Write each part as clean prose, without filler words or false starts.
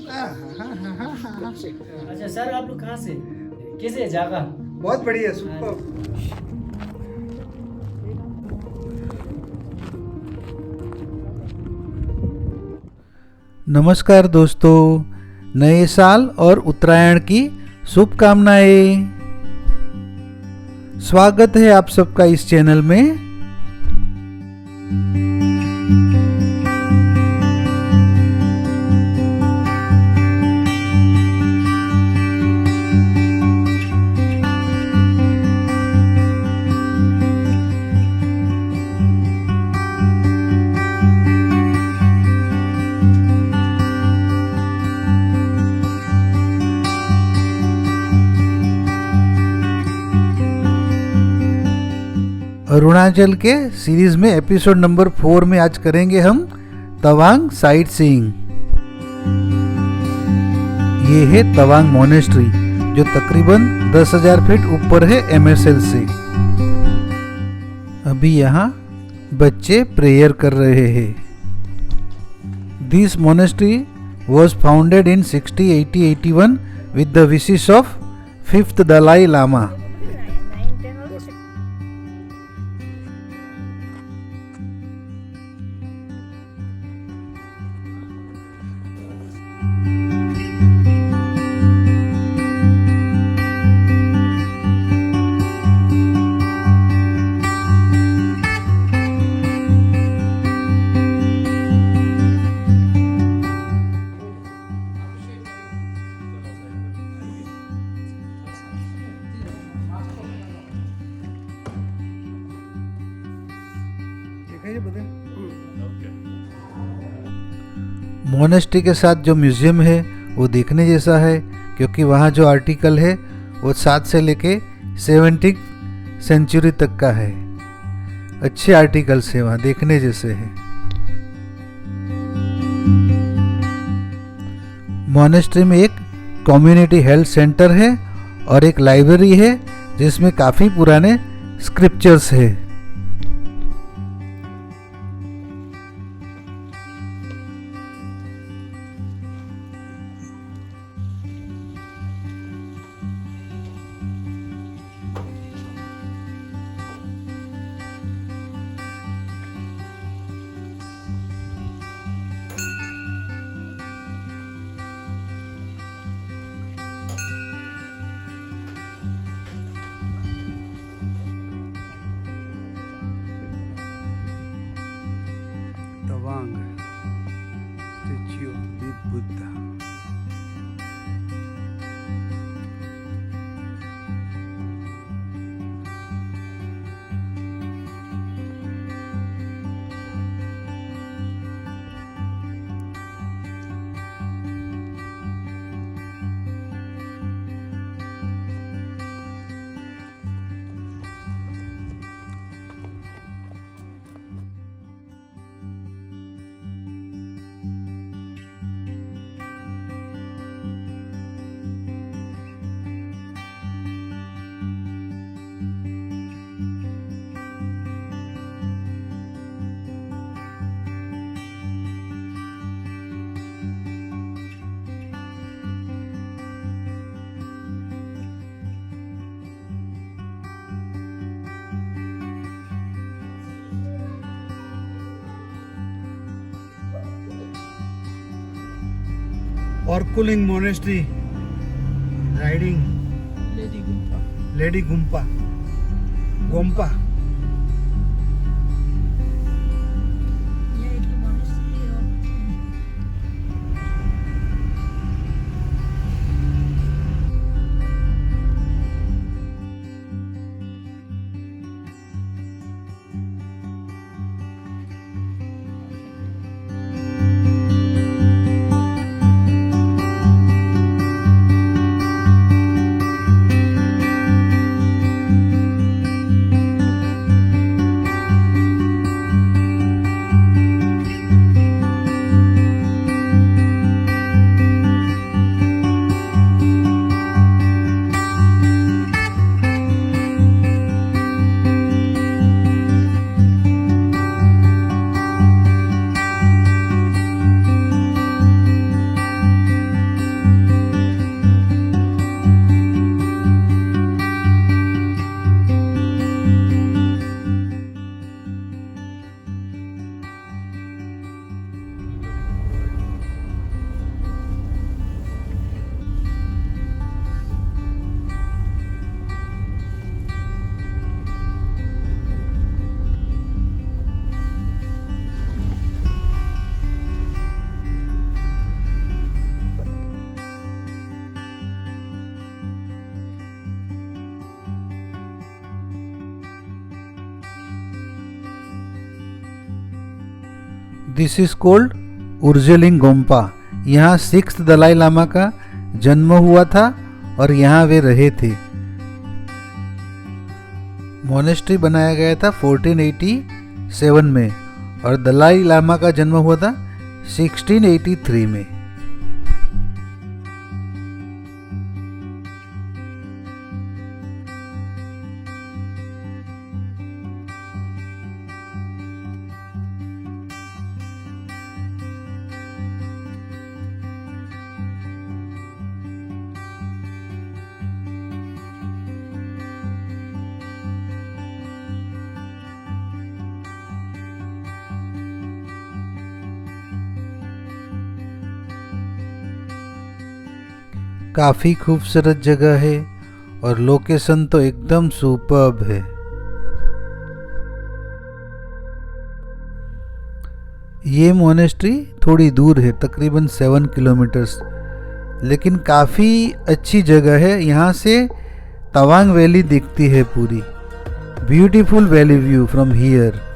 अच्छा सर, आप लोग कहाँ से, कैसे है जगह? बहुत बढ़िया, सुपर। नमस्कार दोस्तों, नए साल और उत्तरायण की शुभकामनाएं। स्वागत है आप सबका इस चैनल में। अरुणाचल के सीरीज में एपिसोड नंबर 4 में आज करेंगे हम तवांग साइट सीइंग। ये है तवांग मोनेस्ट्री जो तकरीबन 10,000 फीट ऊपर है MSL से। अभी यहाँ बच्चे प्रेयर कर रहे हैं। This monastery was founded in 60-80-81 with the wishes of 5th Dalai Lama. Monastery के साथ जो म्यूज़ियम है वो देखने जैसा है, क्योंकि वहाँ जो आर्टिकल है वो 7 से लेके 17वीं सेंचुरी तक का है। अच्छे आर्टिकल्स है, वहाँ देखने जैसे हैं। मोनेस्ट्री में एक कम्युनिटी हेल्थ सेंटर है और एक लाइब्रेरी है जिसमें काफ़ी पुराने स्क्रिप्चर्स है। Tawang statue of big Buddha. और कुलिंग मोनेस्ट्री राइडिंग लेडी गुम्पा गोम्पा। This is called Urgelling Gompa. यहाँ 6th दलाई लामा का जन्म हुआ था और यहाँ वे रहे थे। मोनेस्ट्री बनाया गया था 1487 में और दलाई लामा का जन्म हुआ था 1683 में। काफ़ी खूबसूरत जगह है और लोकेशन तो एकदम सुपर्ब है। ये मोनेस्ट्री थोड़ी दूर है, तकरीबन 7 किलोमीटर्स, लेकिन काफ़ी अच्छी जगह है। यहाँ से तवांग वैली दिखती है पूरी। Beautiful valley view from here.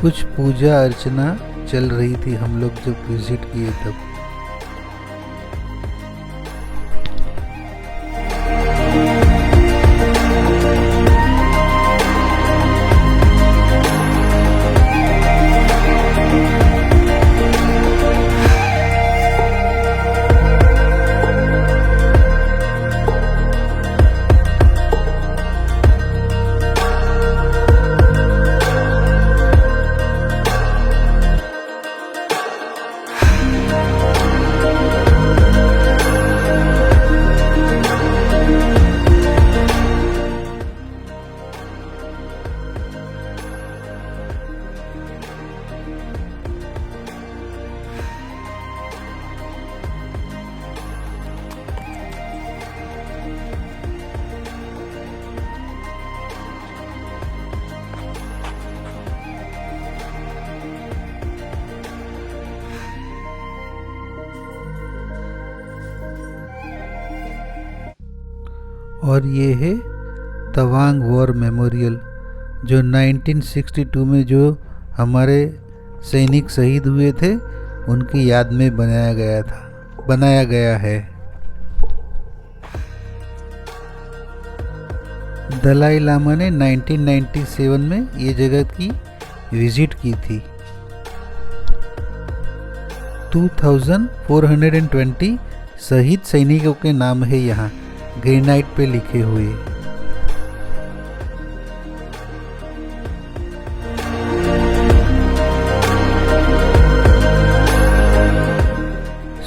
कुछ पूजा अर्चना चल रही थी हम लोग जब विजिट किए तब। और ये है तवांग वॉर मेमोरियल, जो 1962 में जो हमारे सैनिक शहीद हुए थे उनकी याद में बनाया गया है। दलाई लामा ने 1997 में ये जगह की विजिट की थी। 2420 शहीद सैनिकों के नाम है यहाँ ग्रेनाइट पे लिखे हुए।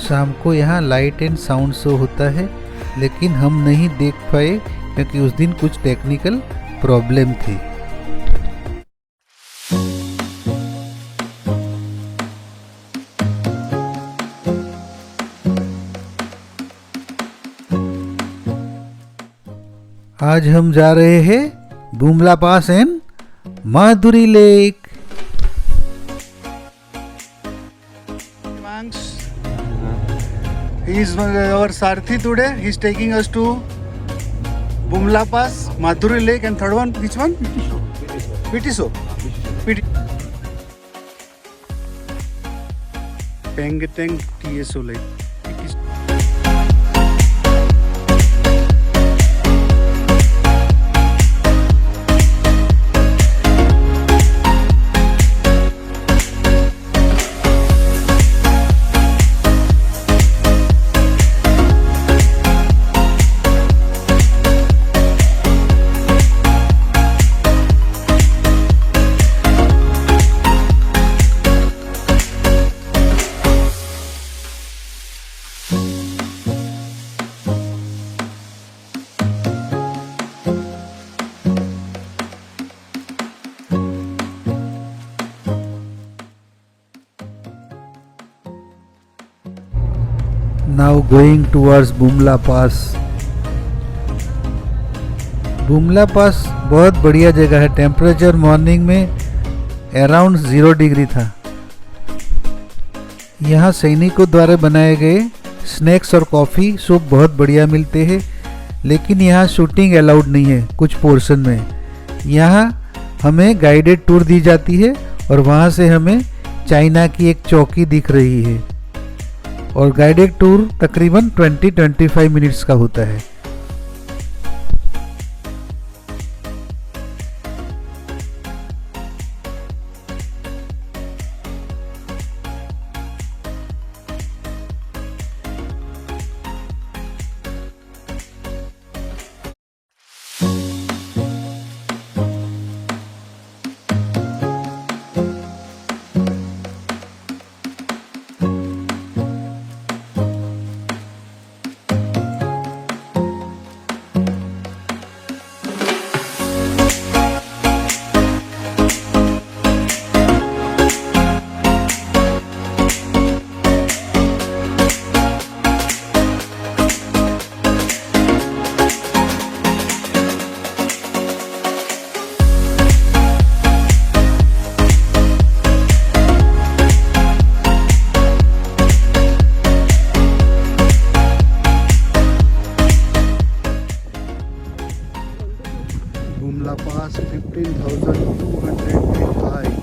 शाम को यहाँ लाइट एंड साउंड शो होता है, लेकिन हम नहीं देख पाए क्योंकि उस दिन कुछ टेक्निकल प्रॉब्लम थी। आज हम जा रहे हैं Bumla pass and Madhuri lake. He is our Sarthi today. He is taking us to Bumla Pass, Madhuri Lake, and third one, which one? Pitiso. Pengeteng TSO Lake. Now going towards Bumla Pass. Bumla pass बहुत बढ़िया जगह है। Temperature morning में around 0 degree था। यहाँ सैनिकों द्वारा बनाए गए स्नैक्स और कॉफ़ी सूप बहुत बढ़िया मिलते हैं, लेकिन यहाँ शूटिंग अलाउड नहीं है कुछ पोर्शन में। यहाँ हमें गाइडेड टूर दी जाती है और वहाँ से हमें चाइना की एक चौकी दिख रही है और गाइडेड टूर तकरीबन 20-25 मिनट्स का होता है। बुमला पास 15,200 feet high.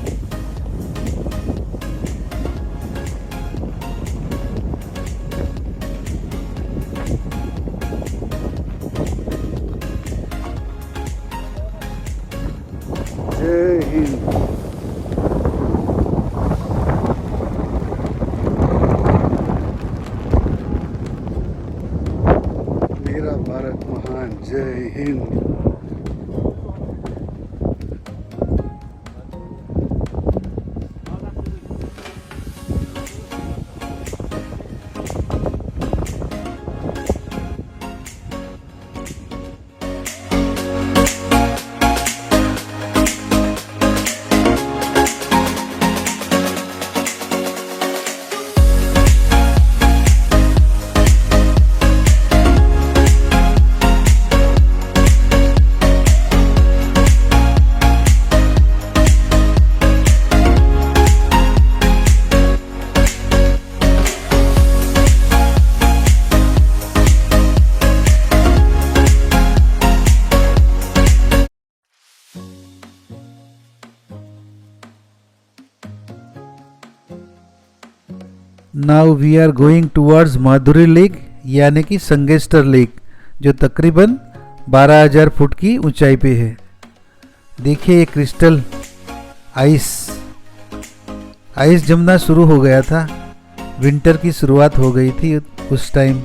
जय हिंद। मेरा भारत महान। जय Hind. Now we are going towards Madhuri lake यानी कि संगेस्टर लेक, जो तकरीबन 12,000 फुट की ऊंचाई पे है। देखिए ये क्रिस्टल आइस जमना शुरू हो गया था। विंटर की शुरुआत हो गई थी उस टाइम।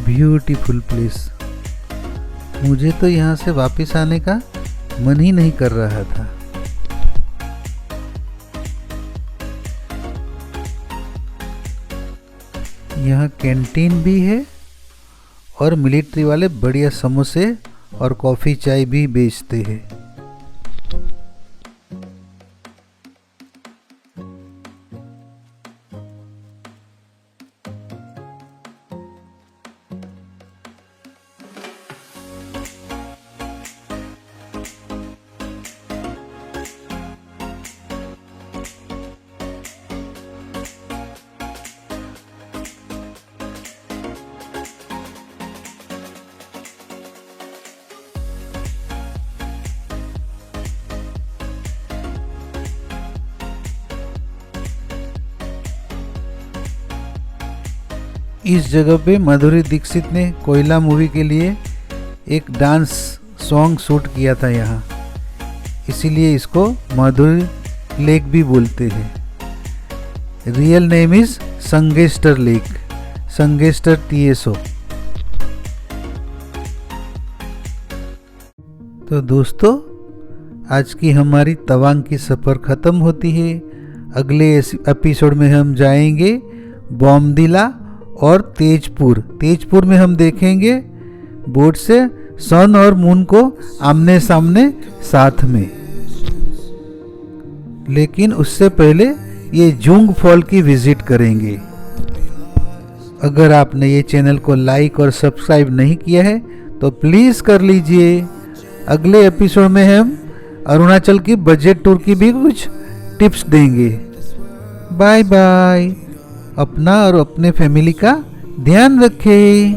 Beautiful place. मुझे तो यहाँ से वापस आने का मन ही नहीं कर रहा था। यहाँ कैंटीन भी है और मिलिट्री वाले बढ़िया समोसे और कॉफ़ी चाय भी बेचते हैं। इस जगह पे माधुरी दीक्षित ने कोयला मूवी के लिए एक डांस सॉन्ग शूट किया था यहाँ, इसीलिए इसको माधुरी लेक भी बोलते हैं। Real name is Sangestar lake, Sangestar TSO। तो दोस्तों आज की हमारी तवांग की सफ़र ख़त्म होती है। अगले एपिसोड में हम जाएंगे बॉमदिला और तेजपुर। तेजपुर में हम देखेंगे बोट से सन और मून को आमने सामने साथ में। लेकिन उससे पहले ये जुंग फॉल की विजिट करेंगे। अगर आपने ये चैनल को लाइक और सब्सक्राइब नहीं किया है तो प्लीज़ कर लीजिए। अगले एपिसोड में हम अरुणाचल की बजट टूर की भी कुछ टिप्स देंगे। Bye bye. अपना और अपने फैमिली का ध्यान रखें।